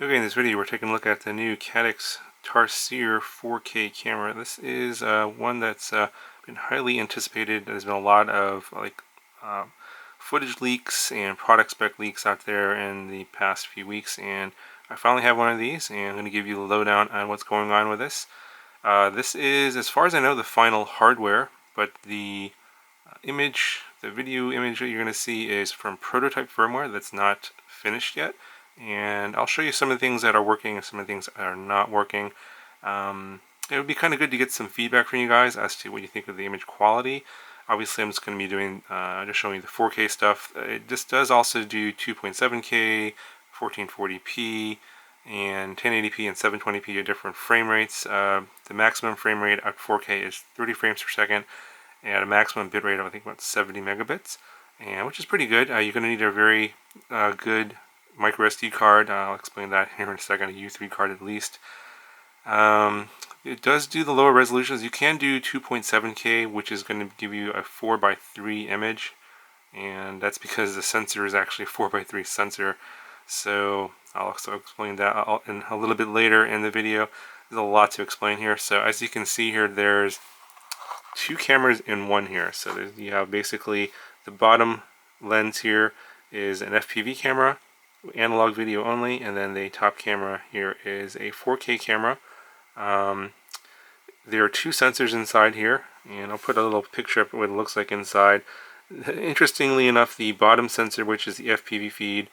Okay, in this video we're taking a look at the new Caddx Tarsier 4K camera. This is one that's been highly anticipated. There's been a lot of uh, footage leaks and product spec leaks out there in the past few weeks, and I finally have one of these, and I'm going to give you the lowdown on what's going on with this. This is, as far as I know, the final hardware, but the video image that you're going to see is from prototype firmware that's not finished yet. And I'll show you some of the things that are working and some of the things that are not working. It would be kind of good to get some feedback from you guys as to what you think of the image quality. Obviously, I'm just going to be doing just showing you the 4K stuff. This does also do 2.7K, 1440p, and 1080p and 720p at different frame rates. The maximum frame rate at 4K is 30 frames per second, at a maximum bit rate of I think about 70 megabits, and which is pretty good. You're going to need a very good microSD card. I'll explain that here in a second. A U3 card at least. It does do the lower resolutions. You can do 2.7K, which is going to give you a 4:3 image, and that's because the sensor is actually a 4:3 sensor. So I'll also explain that in a little bit later in the video. There's a lot to explain here. So as you can see here, there's two cameras in one here. So you have basically the bottom lens here is an FPV camera, analog video only, and then the top camera here is a 4K camera. There are two sensors inside here, and I'll put a little picture of what it looks like inside. Interestingly enough, the bottom sensor, which is the FPV feed,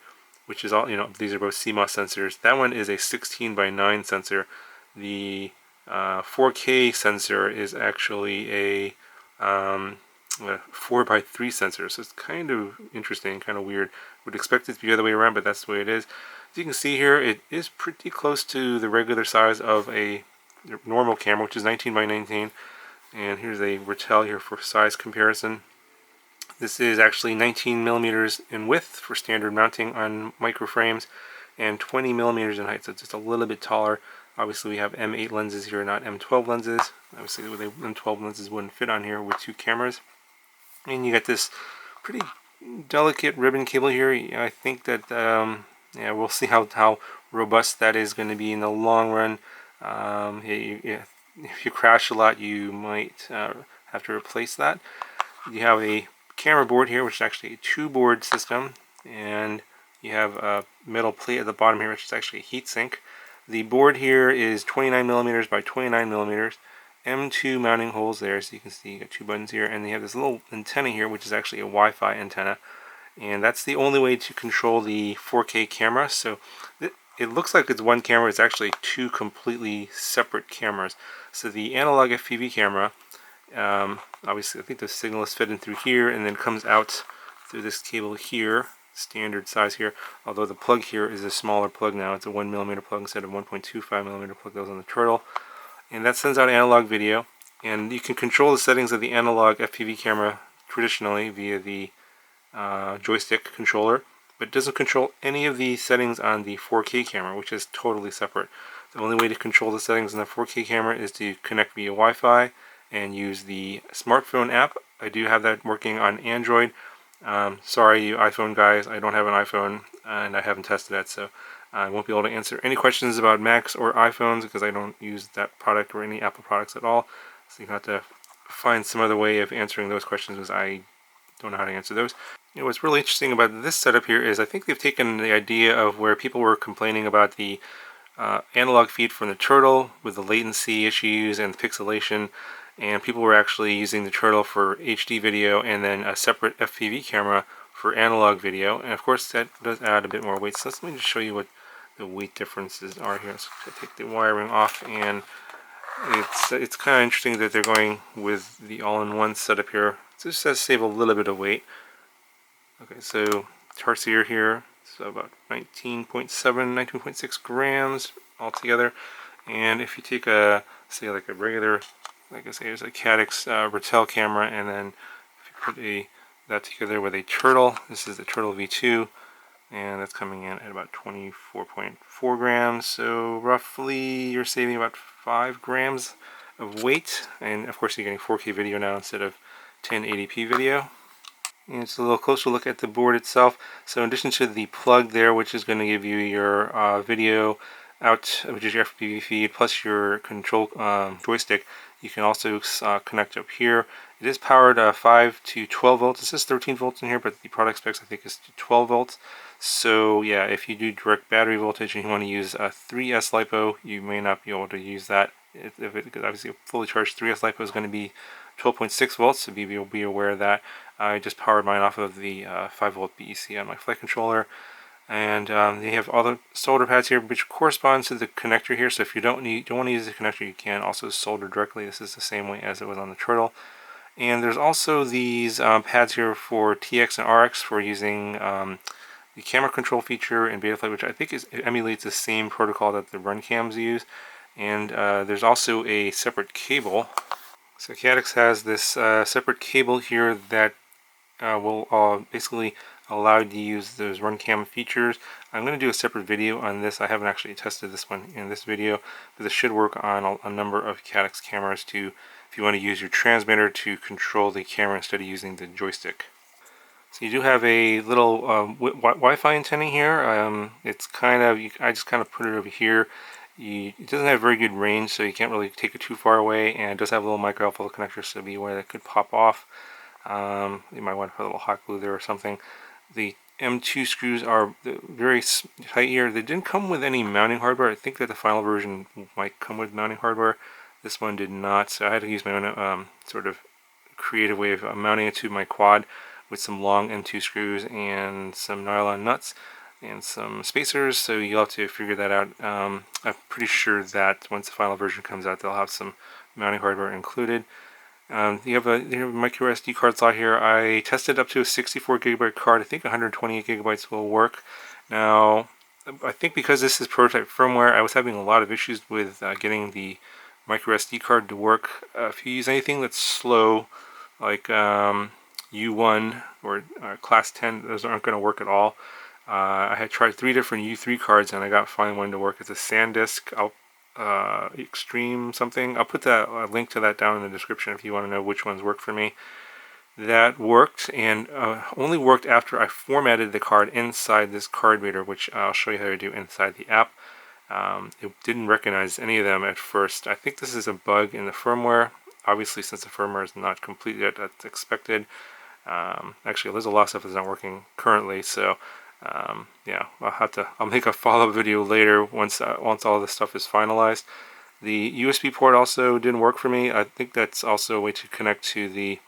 which is all, these are both CMOS sensors, that one is a 16:9 sensor. The 4K sensor is actually a 4:3 sensor, so it's kind of interesting, kind of weird. Would expect it to be the other way around, but that's the way it is. As you can see here, it is pretty close to the regular size of a normal camera, which is 19:19. And here's a retell here for size comparison. This is actually 19 millimeters in width for standard mounting on microframes, and 20 millimeters in height, so it's just a little bit taller. Obviously we have M8 lenses here, not M12 lenses. Obviously the M12 lenses wouldn't fit on here with two cameras. And you got this pretty delicate ribbon cable here. I think that yeah, we'll see how robust that is going to be in the long run. If you crash a lot, you might have to replace that. You have a camera board here, which is actually a two-board system, and you have a metal plate at the bottom here, which is actually a heatsink. The board here is 29 millimeters by 29 millimeters. M2 mounting holes there, so you can see you got two buttons here, and you have this little antenna here, which is actually a Wi-Fi antenna, and that's the only way to control the 4K camera. So it looks like it's one camera. It's actually two completely separate cameras. So the analog FPV camera, obviously I think the signal is fed in through here and then comes out through this cable here, standard size here, although the plug here is a smaller plug now. It's a 1mm plug instead of 1.25mm plug that was on the Turtle, and that sends out analog video. And you can control the settings of the analog FPV camera traditionally via the joystick controller, but it doesn't control any of the settings on the 4K camera, which is totally separate. The only way to control the settings on the 4K camera is to connect via Wi-Fi and use the smartphone app. I do have that working on Android. Sorry, you iPhone guys, I don't have an iPhone and I haven't tested that, so I won't be able to answer any questions about Macs or iPhones because I don't use that product or any Apple products at all. So you have to find some other way of answering those questions because I don't know how to answer those. What's really interesting about this setup here is I think they've taken the idea of where people were complaining about the analog feed from the Turtle with the latency issues and the pixelation, and people were actually using the Turtle for HD video and then a separate FPV camera for analog video, and of course that does add a bit more weight. So let me just show you what the weight differences are here. So I take the wiring off, and it's kind of interesting that they're going with the all-in-one setup here. So this does save a little bit of weight. Okay, so Tarsier here, so about 19.6 grams altogether. And if you take a, say like a regular, like I say, there's a Caddx Retell camera, and then if you put that together with a Turtle, this is the Turtle V2, and that's coming in at about 24.4 grams. So roughly you're saving about 5 grams of weight, and of course you're getting 4K video now instead of 1080p video. And it's a little closer look at the board itself. So in addition to the plug there, which is going to give you your video out, which is your FPV feed, plus your control joystick, you can also connect up here. It is powered 5 to 12 volts. It says 13 volts in here, but the product specs I think is 12 volts. So yeah, if you do direct battery voltage and you want to use a 3S LiPo, you may not be able to use that. Because obviously a fully charged 3S LiPo is going to be 12.6 volts, so be aware of that. I just powered mine off of the 5 volt BEC on my flight controller. And they have all the solder pads here, which corresponds to the connector here. So if you don't want to use the connector, you can also solder directly. This is the same way as it was on the Turtle. And there's also these pads here for TX and RX for using the camera control feature in Betaflight, which I think emulates the same protocol that the run cams use. And there's also a separate cable. So Caddx has this separate cable here that will basically allow you to use those run cam features. I'm going to do a separate video on this. I haven't actually tested this one in this video, but this should work on a number of Caddx cameras too, if you want to use your transmitter to control the camera instead of using the joystick. So you do have a little Wi-Fi antenna here. It's kind of, I just kind of put it over here. It doesn't have very good range, so you can't really take it too far away, and it does have a little micro alpha connector, so be aware that could pop off. You might want to put a little hot glue there or something. The M2 screws are very tight here. They didn't come with any mounting hardware. I think that the final version might come with mounting hardware. This one did not, so I had to use my own sort of creative way of mounting it to my quad with some long M2 screws and some nylon nuts and some spacers, so you'll have to figure that out. I'm pretty sure that once the final version comes out, they'll have some mounting hardware included. You have a micro SD card slot here. I tested up to a 64 gigabyte card. I think 128 gigabytes will work. Now, I think because this is prototype firmware, I was having a lot of issues with getting the micro SD card to work. If you use anything that's slow, like U1 or Class 10, those aren't going to work at all. I had tried 3 different U3 cards and I got finally one to work. It's a SanDisk Extreme something. I'll put that link to that down in the description if you want to know which ones work for me. That worked, and only worked after I formatted the card inside this card reader, which I'll show you how to do inside the app. It didn't recognize any of them at first. I think this is a bug in the firmware. Obviously, since the firmware is not complete yet, that's expected. Actually, there's a lot of stuff that's not working currently, so yeah, I'll make a follow-up video later once all this stuff is finalized. The USB port also didn't work for me. I think that's also a way to connect to the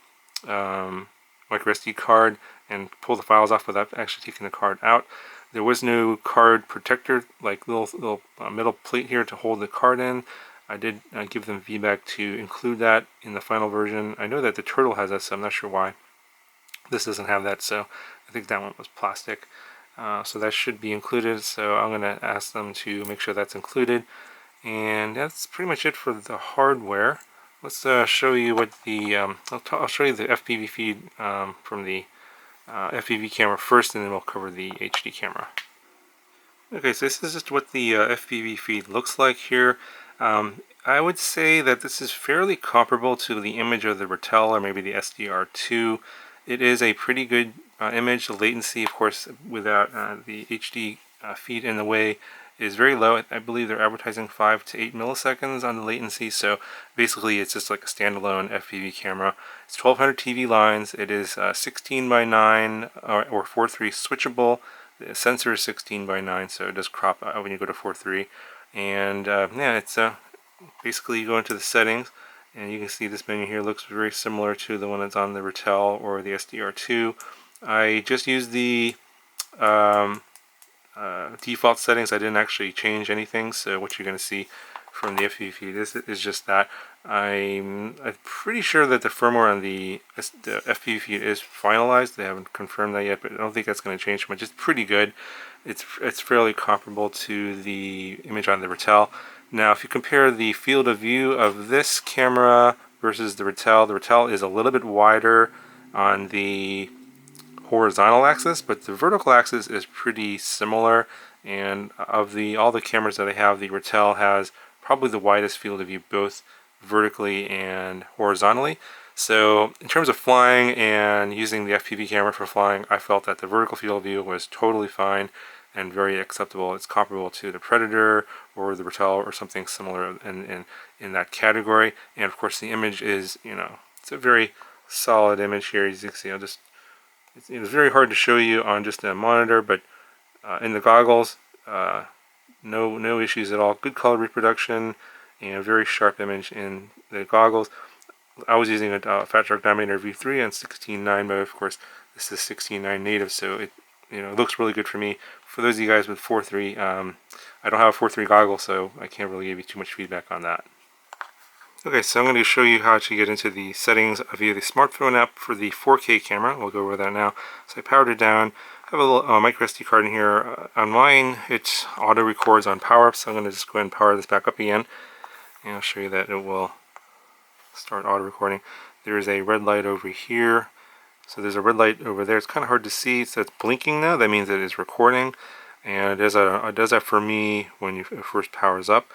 microSD card and pull the files off without actually taking the card out. There was no card protector, like little metal plate here to hold the card in. I did give them feedback to include that in the final version. I know that the Turtle has that, so I'm not sure why this doesn't have that, so I think that one was plastic. So that should be included, so I'm going to ask them to make sure that's included. And that's pretty much it for the hardware. Let's show you what the I'll show you the FPV feed from the FPV camera first, and then we'll cover the HD camera. Okay, so this is just what the FPV feed looks like here. I would say that this is fairly comparable to the image of the Ratel or maybe the SDR2. It is a pretty good image. The latency, of course, without the HD feed in the way, is very low. I believe they're advertising 5 to 8 milliseconds on the latency, so basically it's just like a standalone FPV camera. It's 1200 TV lines. It is 16 by 9 or 4:3 switchable. The sensor is 16 by 9, so it does crop out when you go to 4:3. And yeah, it's basically you go into the settings, and you can see this menu here looks very similar to the one that's on the Ratel or the SDR2. I just used the default settings. I didn't actually change anything, so what you're going to see from the FPV feed is just that. I'm pretty sure that the firmware on the FPV feed is finalized. They haven't confirmed that yet, but I don't think that's going to change much. It's pretty good. It's fairly comparable to the image on the Ratel. Now, if you compare the field of view of this camera versus the Ratel is a little bit wider on the horizontal axis, but the vertical axis is pretty similar. And of all the cameras that I have, the Ratel has probably the widest field of view, both vertically and horizontally. So in terms of flying and using the FPV camera for flying, I felt that the vertical field of view was totally fine and very acceptable. It's comparable to the Predator or the Bertel or something similar in that category. And of course the image is, it's a very solid image here. As you can see, it's very hard to show you on just a monitor, but in the goggles, no issues at all. Good color reproduction and a very sharp image in the goggles. I was using a Fat Shark Dominator V3 on 16.9, but of course this is 16.9 native, so it looks really good for me. For those of you guys with 4.3, I don't have a 4.3 goggle, so I can't really give you too much feedback on that. Okay, so I'm going to show you how to get into the settings via the smartphone app for the 4K camera. We'll go over that now. So I powered it down. I have a little microSD card in here. On mine, it auto records on power up, so I'm going to just go ahead and power this back up again. And I'll show you that it will start auto recording. There's a red light over here. So there's a red light over there. It's kind of hard to see, so it's blinking now. That means it is recording. And it does that for me when it first powers up.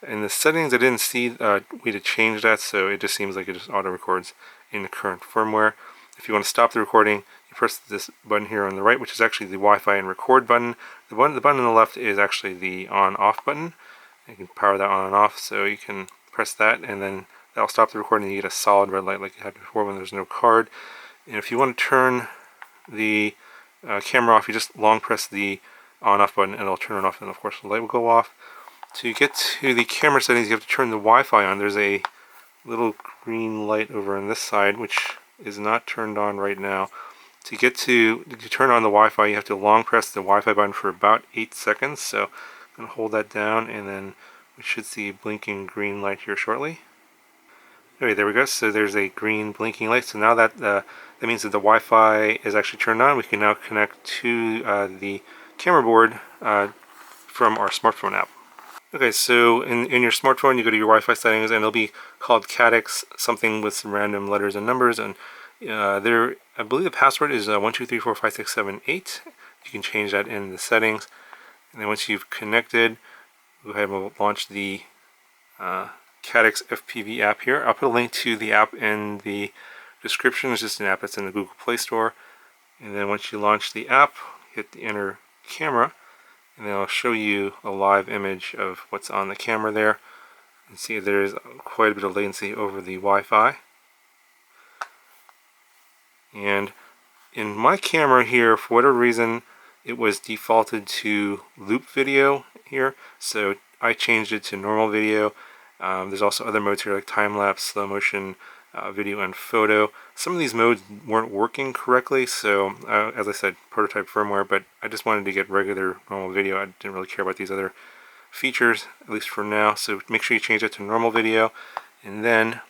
In the settings, I didn't see a way to change that, so it just seems like it just auto records in the current firmware. If you want to stop the recording, you press this button here on the right, which is actually the Wi-Fi and record button. The button on the left is actually the on-off button. You can power that on and off, so you can press that, and then that'll stop the recording, and you get a solid red light like you had before when there's no card. And if you want to turn the camera off, you just long press the on-off button, and it'll turn it off, and of course the light will go off. To get to the camera settings, you have to turn the Wi-Fi on. There's a little green light over on this side, which is not turned on right now. To turn on the Wi-Fi, you have to long press the Wi-Fi button for about 8 seconds. So I'm going to hold that down, and then we should see a blinking green light here shortly. Okay, there we go. So there's a green blinking light. So now that means that the Wi-Fi is actually turned on. We can now connect to the camera board from our smartphone app. Okay, so in your smartphone, you go to your Wi-Fi settings, and it'll be called Caddx, something with some random letters and numbers, and I believe the password is 1234567 You can change that in the settings, and then once you've connected, go ahead and we'll launch the Caddx FPV app here. I'll put a link to the app in the description. It's just an app that's in the Google Play Store, and then once you launch the app, hit the enter camera, and then I'll show you a live image of what's on the camera there. You can see there's quite a bit of latency over the Wi-Fi. And in my camera here, for whatever reason, it was defaulted to loop video here. So I changed it to normal video. There's also other modes here like time-lapse, slow motion, video and photo. Some of these modes weren't working correctly, so as I said, prototype firmware, but I just wanted to get regular normal video. I didn't really care about these other features, at least for now. So make sure you change it to normal video, and then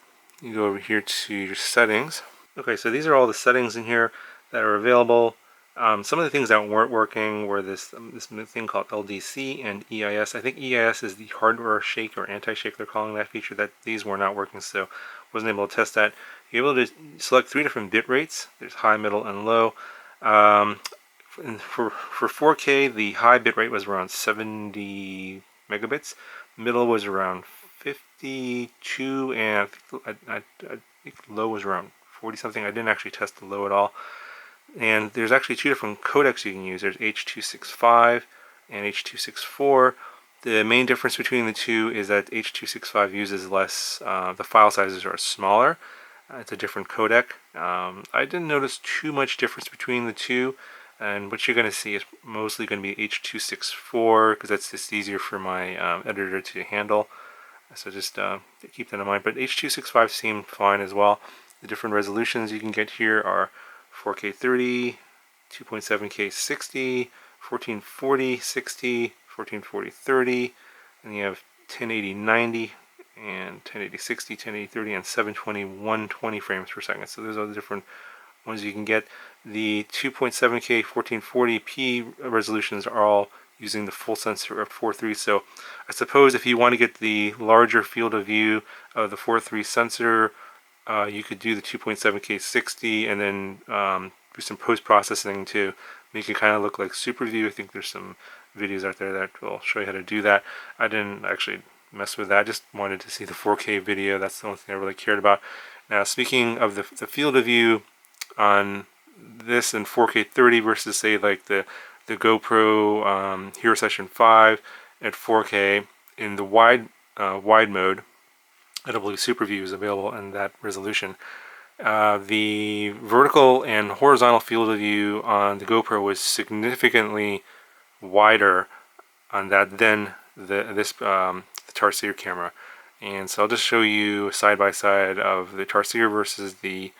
you go over here to your settings. Okay, so these are all the settings in here that are available. Some of the things that weren't working were this thing called LDC and EIS. I think EIS is the hardware shake or anti-shake, they're calling that feature. That these were not working, so wasn't able to test that. You're able to select 3 different bit rates. There's high, middle, and low. And for 4K, the high bit rate was around 70 megabits. Middle was around 52, and I think low was around 40 something. I didn't actually test the low at all. And there's actually 2 different codecs you can use. There's H.265 and H.264. The main difference between the two is that H.265 uses less, the file sizes are smaller. It's a different codec. I didn't notice too much difference between the two, and what you're going to see is mostly going to be H.264, because that's just easier for my editor to handle. So just keep that in mind. But H.265 seemed fine as well. The different resolutions you can get here are 4K 30, 2.7K 60, 1440 60, 1440 30, and you have 1080 90, and 1080 60, 1080 30, and 720 120 frames per second. So those are the different ones you can get. The 2.7K 1440p resolutions are all using the full sensor of 4.3. So I suppose if you want to get the larger field of view of the 4.3 sensor, you could do the 2.7K 60 and then do some post-processing to make it kind of look like Super View. I think there's some videos out there that will show you how to do that. I didn't actually mess with that. I just wanted to see the 4K video. That's the only thing I really cared about. Now, speaking of the field of view on this in 4K 30 versus say like the GoPro Hero Session 5 at 4K in the wide mode, AW Super View is available in that resolution. The vertical and horizontal field of view on the GoPro was significantly wider on that than the Tarsier camera. And so I'll just show you side by side of the Tarsier versus the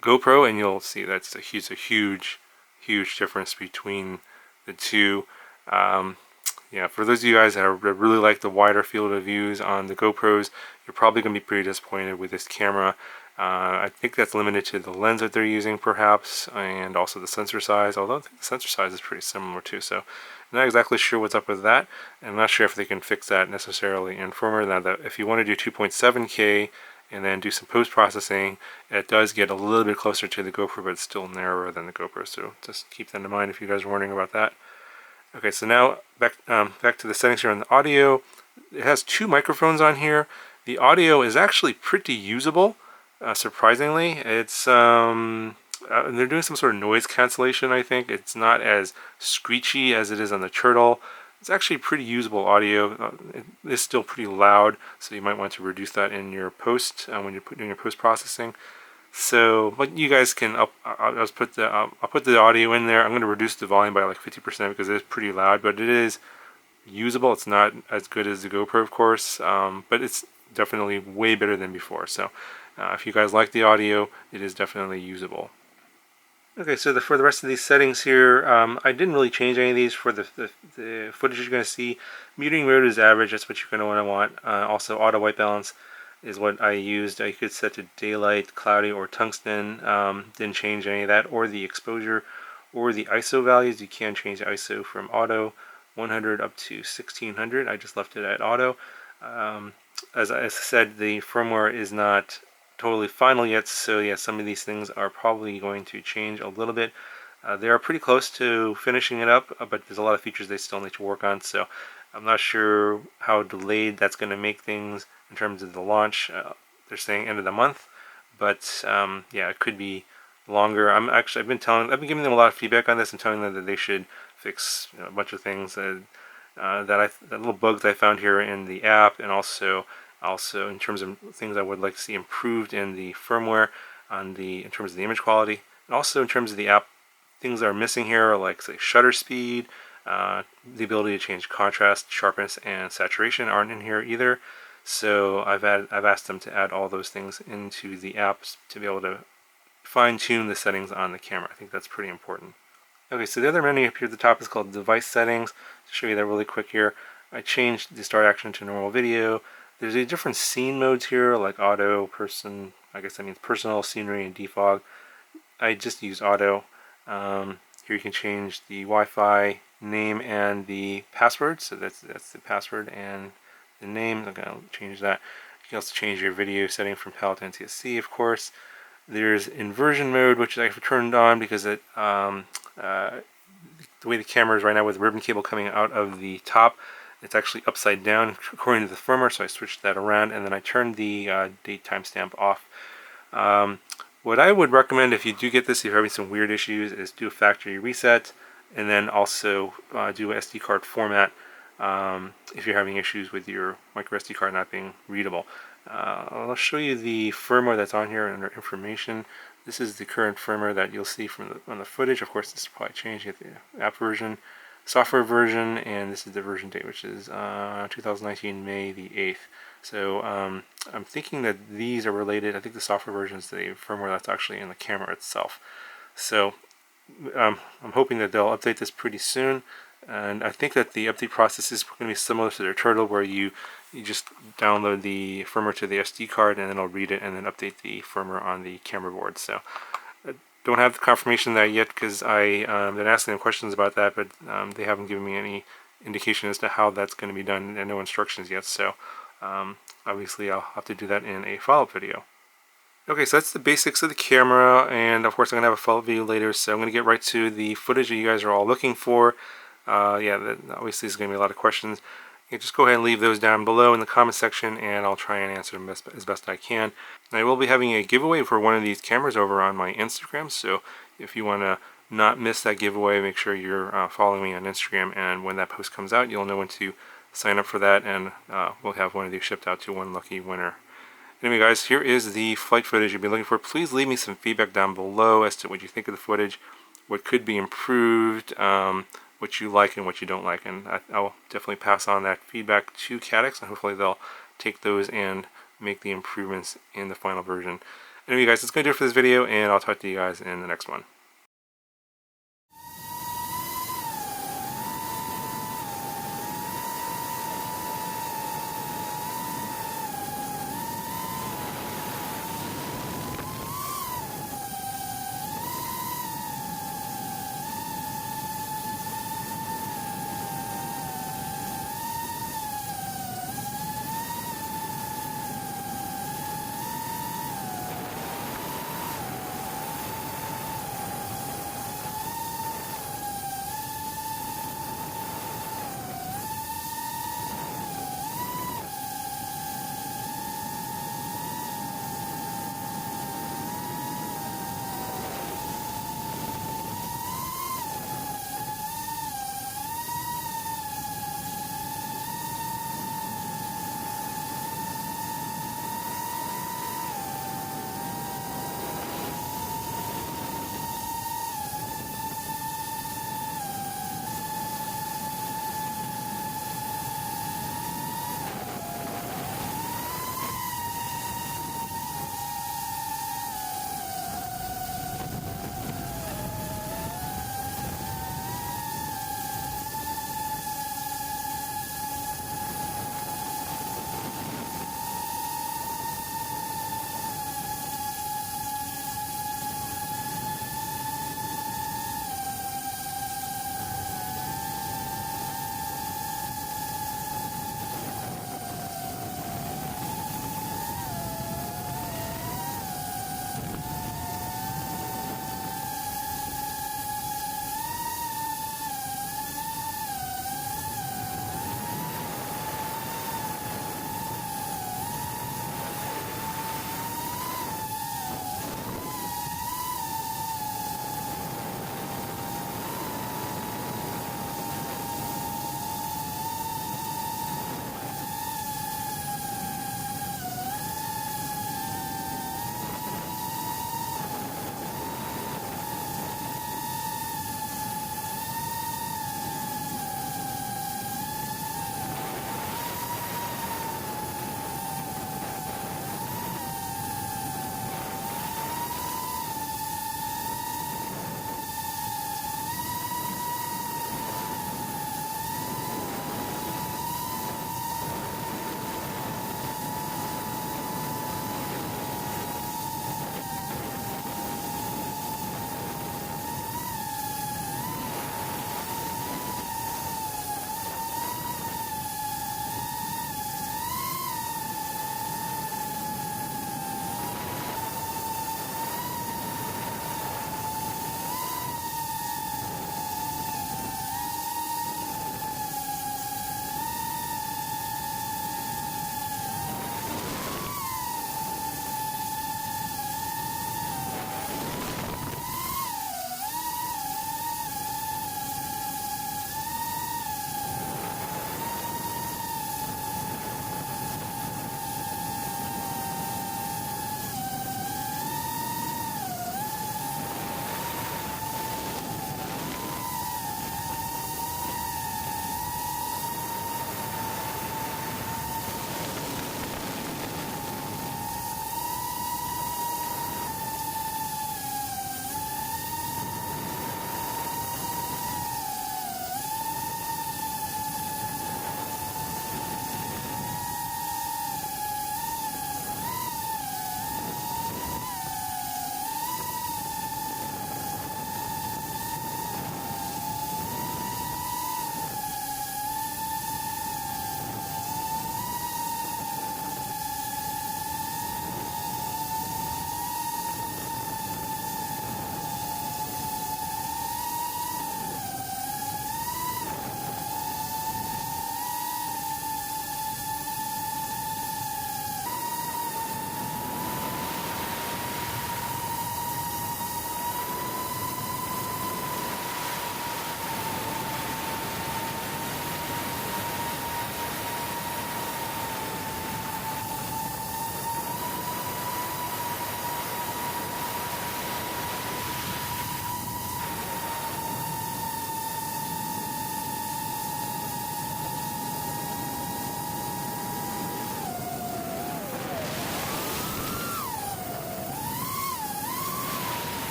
GoPro, and you'll see that's a huge difference between the two. Yeah, for those of you guys that really like the wider field of views on the GoPros, you're probably going to be pretty disappointed with this camera. I think that's limited to the lens that they're using perhaps, and also the sensor size, although I think the sensor size is pretty similar too, so I'm not exactly sure what's up with that. I'm not sure if they can fix that necessarily in firmware. Now, that if you want to do 2.7K and then do some post-processing, it does get a little bit closer to the GoPro, but it's still narrower than the GoPro, so just keep that in mind if you guys are wondering about that. Okay, so now back to the settings here on the audio. It has two microphones on here. The audio is actually pretty usable, surprisingly. It's they're doing some sort of noise cancellation, I think. It's not as screechy as it is on the Turtle. It's actually pretty usable audio. It is still pretty loud, so you might want to reduce that in your post when you're doing your post-processing. So, but you guys can I'll put the audio in there. I'm going to reduce the volume by like 50% because it is pretty loud, but it is usable. It's not as good as the GoPro, of course, but it's definitely way better than before. So, if you guys like the audio, it is definitely usable. Okay, so for the rest of these settings here, I didn't really change any of these for the footage you're going to see. Muting mode is average, that's what you're going to want. Also, auto white balance is what I used. You could set to daylight, cloudy, or tungsten. Didn't change any of that, or the exposure, or the ISO values. You can change the ISO from auto 100 up to 1600. I just left it at auto. As I said, the firmware is not totally final yet, so yeah, some of these things are probably going to change a little bit. They are pretty close to finishing it up, but there's a lot of features they still need to work on, so I'm not sure how delayed that's going to make things in terms of the launch. They're saying end of the month, but yeah, it could be longer. I've been giving them a lot of feedback on this and telling them that they should fix a bunch of things that little bugs I found here in the app, and also in terms of things I would like to see improved in the firmware in terms of the image quality, and also in terms of the app. Things that are missing here are like, say, shutter speed, the ability to change contrast, sharpness, and saturation aren't in here either. So I've asked them to add all those things into the apps to be able to fine-tune the settings on the camera. I think that's pretty important. Okay, so the other menu up here at the top is called Device Settings. To show you that really quick here, I changed the start action to normal video. There's a different scene modes here, like auto, person, I guess that means personal, scenery, and defog. I just use auto. Here you can change the Wi-Fi name and the password. So that's the password and the name. I'm going to change that. You can also change your video setting from PAL to NTSC, of course. There's inversion mode, which I've turned on because the way the camera is right now with the ribbon cable coming out of the top, it's actually upside down according to the firmware, so I switched that around, and then I turned the date timestamp off. What I would recommend if you do get this, if you're having some weird issues, is do a factory reset, and then also do an SD card format if you're having issues with your microSD card not being readable. I'll show you the firmware that's on here under information. This is the current firmware that you'll see on the footage. Of course, this will probably change. You get the app version, software version, and this is the version date, which is 2019 May the 8th. So I'm thinking that these are related. I think the software version is the firmware that's actually in the camera itself. So I'm hoping that they'll update this pretty soon. And I think that the update process is going to be similar to their Turtle, where you just download the firmware to the SD card, and then it'll read it and then update the firmware on the camera board. So I don't have the confirmation of that yet because I've been asking them questions about that, but they haven't given me any indication as to how that's going to be done, and no instructions yet. So obviously I'll have to do that in a follow-up video. Okay, so that's the basics of the camera, and of course I'm going to have a follow-up video later, so I'm going to get right to the footage that you guys are all looking for. Yeah, obviously there's going to be a lot of questions. just go ahead and leave those down below in the comment section, and I'll try and answer them as best I can. And I will be having a giveaway for one of these cameras over on my Instagram, so if you want to not miss that giveaway, make sure you're following me on Instagram, and when that post comes out, you'll know when to sign up for that, and we'll have one of these shipped out to one lucky winner. Anyway guys, here is the flight footage you've been looking for. Please leave me some feedback down below as to what you think of the footage, what could be improved, what you like and what you don't like, and I'll definitely pass on that feedback to Caddx, and hopefully they'll take those and make the improvements in the final version. Anyway guys, that's going to do it for this video, and I'll talk to you guys in the next one.